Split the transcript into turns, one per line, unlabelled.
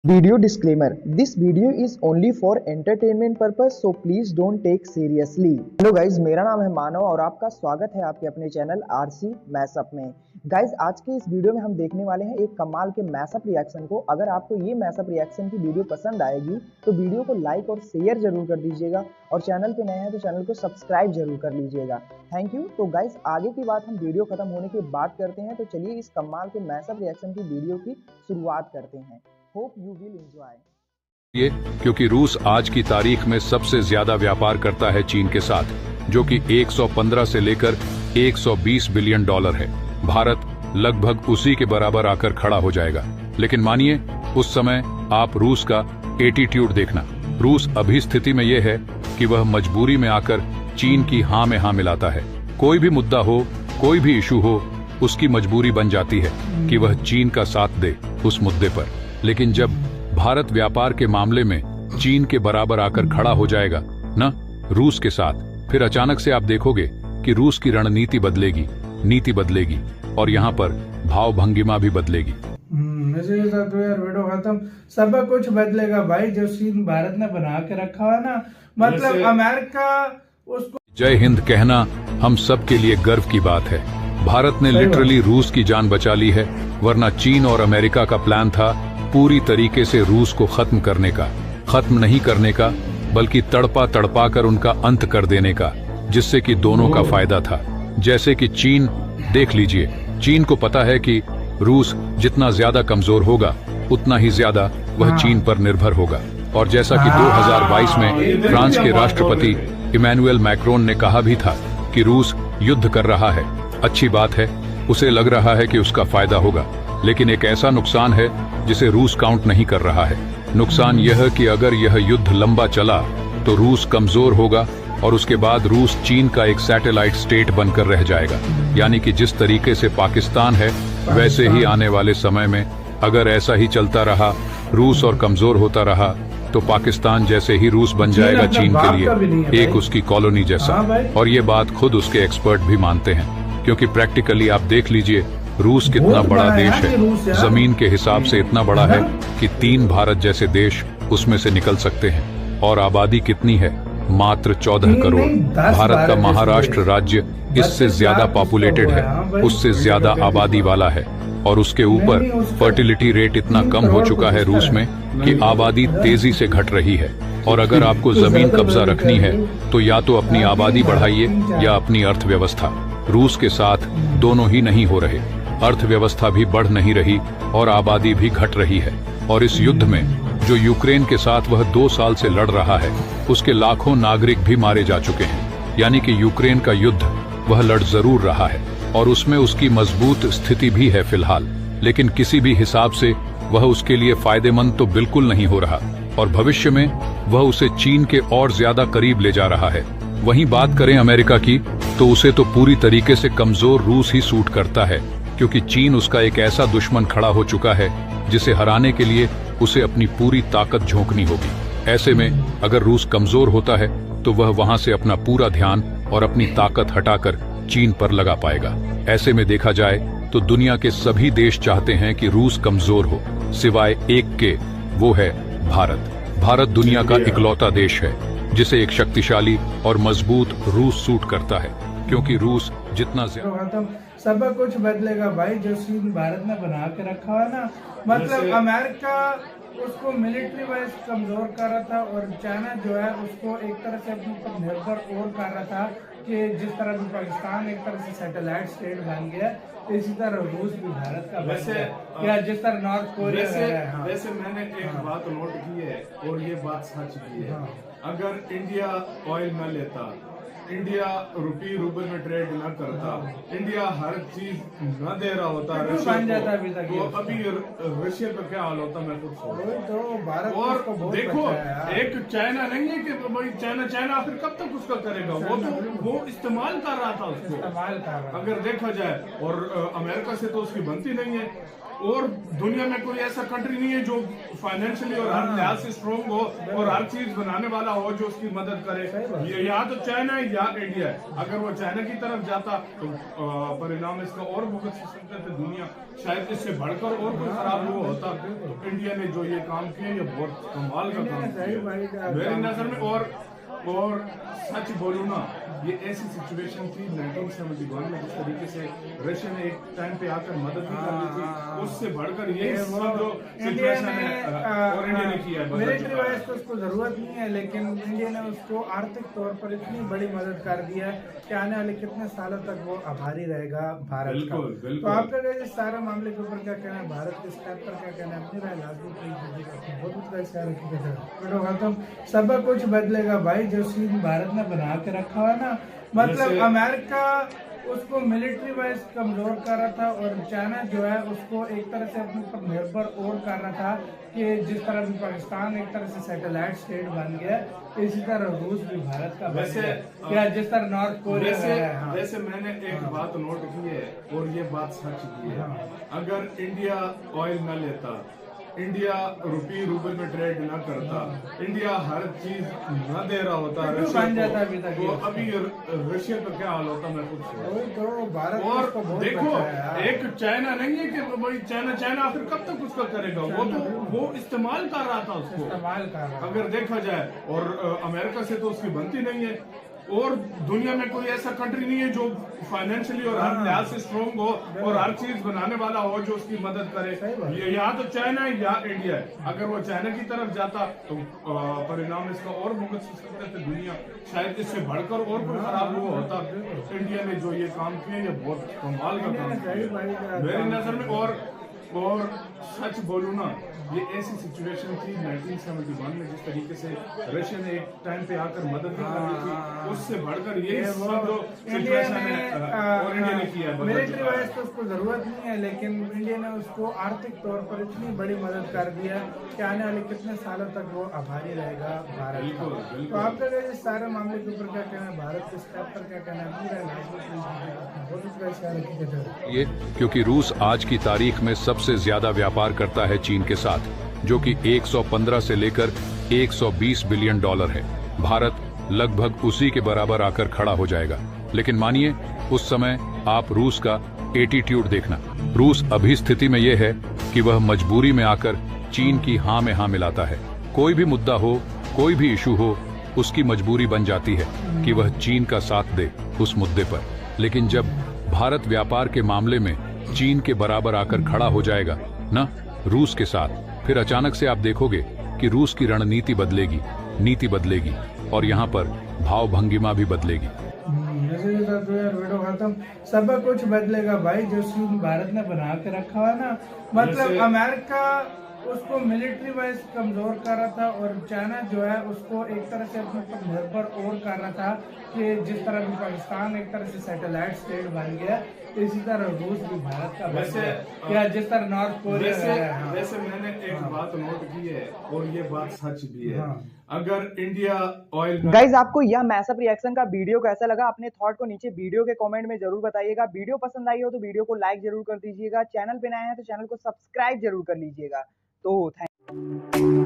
Video disclaimer: This video is only for entertainment purpose, so please don't take seriously. Hello guys, मेरा नाम है मानव और आपका स्वागत है आपके अपने चैनल आरसी मैशअप में। गाइज, आज के इस वीडियो में हम देखने वाले हैं एक कमाल के मैशअप रिएक्शन को। अगर आपको ये मैशअप रिएक्शन की वीडियो पसंद आएगी तो वीडियो को लाइक और शेयर जरूर कर दीजिएगा और चैनल पे नए हैं तो चैनल को सब्सक्राइब जरूर कर लीजिएगा। Thank you. तो गाइज, आगे की बात हम वीडियो खत्म होने के बाद करते हैं, तो चलिए इस कमाल के मैशअप रिएक्शन की वीडियो की शुरुआत करते हैं। Hope you will enjoy.
ये क्योंकि रूस आज की तारीख में सबसे ज्यादा व्यापार करता है चीन के साथ, जो कि 115 से लेकर 120 बिलियन डॉलर है। भारत लगभग उसी के बराबर आकर खड़ा हो जाएगा। लेकिन मानिए, उस समय आप रूस का एटीट्यूड देखना। रूस अभी स्थिति में यह है कि वह मजबूरी में आकर चीन की हाँ में हाँ मिलाता है। कोई भी मुद्दा हो, कोई भी इशू हो, उसकी मजबूरी बन जाती है कि वह चीन का साथ दे उस मुद्दे पर। लेकिन जब भारत व्यापार के मामले में चीन के बराबर आकर खड़ा हो जाएगा ना रूस के साथ, फिर अचानक से आप देखोगे कि रूस की रणनीति बदलेगी, नीति बदलेगी और यहाँ पर भाव भंगिमा भी बदलेगी।
तो यार वीडियो खत्म, सब कुछ बदलेगा भाई। जो सीन भारत ने बना के रखा है ना, मतलब अमेरिका उसको
जय हिंद कहना हम सब के लिए गर्व की बात है। भारत ने लिटरली रूस की जान बचा ली है, वरना चीन और अमेरिका का प्लान था पूरी तरीके से रूस को खत्म करने का। खत्म नहीं करने का, बल्कि तड़पा तड़पा कर उनका अंत कर देने का, जिससे कि दोनों का फायदा था। जैसे कि चीन देख लीजिए, चीन को पता है कि रूस जितना ज्यादा कमजोर होगा उतना ही ज्यादा वह चीन पर निर्भर होगा। और जैसा कि 2022 में फ्रांस के राष्ट्रपति इमैनुअल मैक्रोन ने कहा भी था कि रूस युद्ध कर रहा है, अच्छी बात है, उसे लग रहा है कि उसका फायदा होगा। लेकिन एक ऐसा नुकसान है जिसे रूस काउंट नहीं कर रहा है। नुकसान यह है कि अगर यह युद्ध लंबा चला तो रूस कमजोर होगा और उसके बाद रूस चीन का एक सैटेलाइट स्टेट बनकर रह जाएगा। यानी कि जिस तरीके से पाकिस्तान है, वैसे ही आने वाले समय में अगर ऐसा ही चलता रहा, रूस और कमजोर होता रहा, तो पाकिस्तान जैसे ही रूस बन जाएगा चीन के लिए, एक उसकी कॉलोनी जैसा। और ये बात खुद उसके एक्सपर्ट भी मानते हैं, क्योंकि प्रैक्टिकली आप देख लीजिए रूस कितना बड़ा देश है। जमीन के हिसाब से इतना बड़ा है कि 3 भारत जैसे देश उसमें से निकल सकते हैं। और आबादी कितनी है? मात्र 14 करोड़। भारत का महाराष्ट्र राज्य इससे ज्यादा पॉपुलेटेड है, उससे ज्यादा आबादी वाला है। और उसके ऊपर फर्टिलिटी रेट इतना कम हो चुका है रूस में कि आबादी तेजी से घट रही है। और अगर आपको जमीन कब्जा रखनी है तो या तो अपनी आबादी बढ़ाइए या अपनी अर्थव्यवस्था। रूस के साथ दोनों ही नहीं हो रहे, अर्थव्यवस्था भी बढ़ नहीं रही और आबादी भी घट रही है। और इस युद्ध में जो यूक्रेन के साथ वह 2 साल से लड़ रहा है, उसके लाखों नागरिक भी मारे जा चुके हैं। यानी कि यूक्रेन का युद्ध वह लड़ जरूर रहा है और उसमें उसकी मजबूत स्थिति भी है फिलहाल, लेकिन किसी भी हिसाब से वह उसके लिए फायदेमंद तो बिल्कुल नहीं हो रहा। और भविष्य में वह उसे चीन के और ज्यादा करीब ले जा रहा है। वहीं बात करें अमेरिका की, तो उसे तो पूरी तरीके से कमजोर रूस ही सूट करता है, क्योंकि चीन उसका एक ऐसा दुश्मन खड़ा हो चुका है जिसे हराने के लिए उसे अपनी पूरी ताकत झोंकनी होगी। ऐसे में अगर रूस कमजोर होता है तो वह वहां से अपना पूरा ध्यान और अपनी ताकत हटाकर चीन पर लगा पाएगा। ऐसे में देखा जाए तो दुनिया के सभी देश चाहते हैं कि रूस कमजोर हो, सिवाय एक के, वो है भारत। भारत दुनिया का इकलौता देश है जिसे एक शक्तिशाली और मजबूत रूस सूट करता है, क्योंकि रूस जितना ज्यादा
सब कुछ बदलेगा भाई। जो सीन भारत ने बना के रखा है ना, मतलब अमेरिका उसको मिलिट्री वाइज कमजोर कर रहा था और चाइना जो है उसको एक तरह से अपने ऊपर निर्भर और कर रहा था कि जिस तरह भी पाकिस्तान एक तरह से सैटेलाइट स्टेट बन गया, इसी तरह रूस भी भारत का वैसे या जिस तरह नॉर्थ कोरिया है।
वैसे मैंने एक बात नोट की है और ये बात सच भी है। अगर इंडिया ऑयल न लेता, इंडिया रुपी रूबल में ट्रेड न करता, इंडिया हर चीज न दे रहा होता रशिया को, तो अभी रशिया का क्या हाल होता मैं खुद सोच। और देखो, एक चाइना नहीं है कि भाई चाइना फिर कब तक उसका करेगा, वो इस्तेमाल कर रहा था उसको, अगर देखा जाए। और अमेरिका से तो उसकी बनती नहीं है। और दुनिया में कोई ऐसा कंट्री नहीं है जो फाइनेंशियली और हर लिहाज से स्ट्रोंग हो और हर चीज बनाने वाला हो जो उसकी मदद करे। यहाँ तो चाइना है, या इंडिया है। अगर वो चाइना की तरफ जाता तो परिणाम इसका और भुगत सकते थे दुनिया, शायद इससे बढ़कर और कोई खराब हुआ होता। तो इंडिया ने जो ये काम किया ये बहुत कमाल का काम किया मेरी नजर में। और सच बोलूं ना, ये ऐसी सिचुएशन थी 1971 में जिस तरीके से रशिया ने एक टाइम पे आकर मदद भी कर दी थी, उससे बढ़कर ये सब जो सिचुएशन है और इंडिया ने किया है।
मिलिट्री वाइज तो उसको जरूरत नहीं है, लेकिन इंडिया ने उसको आर्थिक तौर पर इतनी बड़ी मदद कर दी है कि आने वाले कितने सालों तक वो आभारी रहेगा भारत का। तो आपका इस सारे मामले के ऊपर क्या कहना है, भारत के स्टेप पर क्या कहना है, अपनी राय लाजमी सब कुछ बदलेगा भाई। जो सीन भारत ने बना के रखा हुआ ना, मतलब अमेरिका उसको मिलिट्री वाइज कमजोर कर रहा था और चाइना जो है उसको एक तरह से अपने ऊपर निर्भर और कर रहा था कि जिस तरह भी पाकिस्तान एक तरह से सैटेलाइट स्टेट बन गया, इसी तरह रूस भी भारत का बन गया, या जिस तरह नॉर्थ कोरिया है।
वैसे मैंने एक बात नोट की है और ये बात सच की है। अगर इंडिया ऑयल न लेता, इंडिया रुपये में ट्रेड ना करता, इंडिया हर चीज न दे रहा होता रशिया को, तो अभी रशिया का क्या हाल होता मैं कुछ और देखो, एक चाइना नहीं है कि भाई चाइना आखिर कब तक उसका करेगा, वो इस्तेमाल कर रहा था उसको, अगर देखा जाए। और अमेरिका से तो उसकी बनती नहीं है, और दुनिया में कोई ऐसा कंट्री नहीं है जो फाइनेंशियली और हर लिहाज से स्ट्रॉन्ग हो और हर चीज बनाने वाला हो जो उसकी मदद करे। या तो चाइना है या इंडिया है। अगर वो चाइना की तरफ जाता तो परिणाम इसका और भुगत सकते थे दुनिया, शायद इससे बढ़कर और कोई खराब हुआ होता। इंडिया ने जो ये काम किया ये बहुत कमाल का काम किया मेरी नजर में। और सच बोलूं ना, ये ऐसी सिचुएशन थी 1971 में जिस तरीके से रशिया ने एक टाइम पे आकर मदद भी कर दी थी, उससे बढ़कर ये सब जो सिचुएशन है और इंडिया ने किया है।
मिलिट्री वाइज तो उसको जरूरत नहीं है, लेकिन इंडिया ने उसको आर्थिक तौर पर इतनी बड़ी मदद कर दी है कि आने वाले कितने सालों तक वो आभारी रहेगा भारत का। तो आपका इस सारे मामले के ऊपर क्या कहना है, भारत के स्टेप पर क्या कहना है, अपनी राय
ये क्योंकि रूस आज की तारीख में सबसे ज्यादा व्यापार करता है चीन के साथ, जो कि 115 से लेकर 120 बिलियन डॉलर है। भारत लगभग उसी के बराबर आकर खड़ा हो जाएगा। लेकिन मानिए, उस समय आप रूस का एटीट्यूड देखना। रूस अभी स्थिति में यह है कि वह मजबूरी में आकर चीन की हाँ में हाँ मिलाता है। कोई भी मुद्दा हो, कोई भी इशू हो, उसकी मजबूरी बन जाती है कि वह चीन का साथ दे उस मुद्दे पर। लेकिन जब भारत व्यापार के मामले में चीन के बराबर आकर खड़ा हो जाएगा ना रूस के साथ, फिर अचानक से आप देखोगे कि रूस की रणनीति बदलेगी, नीति बदलेगी और यहाँ पर भाव भंगिमा भी बदलेगी।
वीडियो खत्म, सब कुछ बदलेगा भाई। जो सीन भारत ने बना के रखा हुआ ना, मतलब अमेरिका उसको मिलिट्री वाइज कमजोर कर रहा था और चाइना जो है उसको एक तरह से अपने ऊपर निर्भर और कर रहा था कि जिस तरह भी पाकिस्तान एक तरह से सैटेलाइट स्टेट बन गया, इसी तरह रूस भी भारत का बन गया, या जिस तरह नॉर्थ कोरिया है।
वैसे मैंने एक बात नोट की है और ये बात सच भी है। अगर इंडिया ऑयल
गाइज, आपको यह मैसअप रिएक्शन का वीडियो कैसा लगा, अपने थॉट को नीचे वीडियो के कमेंट में जरूर बताइएगा। वीडियो पसंद आई हो तो वीडियो को लाइक जरूर कर दीजिएगा। चैनल पे नए हैं तो चैनल को सब्सक्राइब जरूर कर लीजिएगा। तो थैंक यू।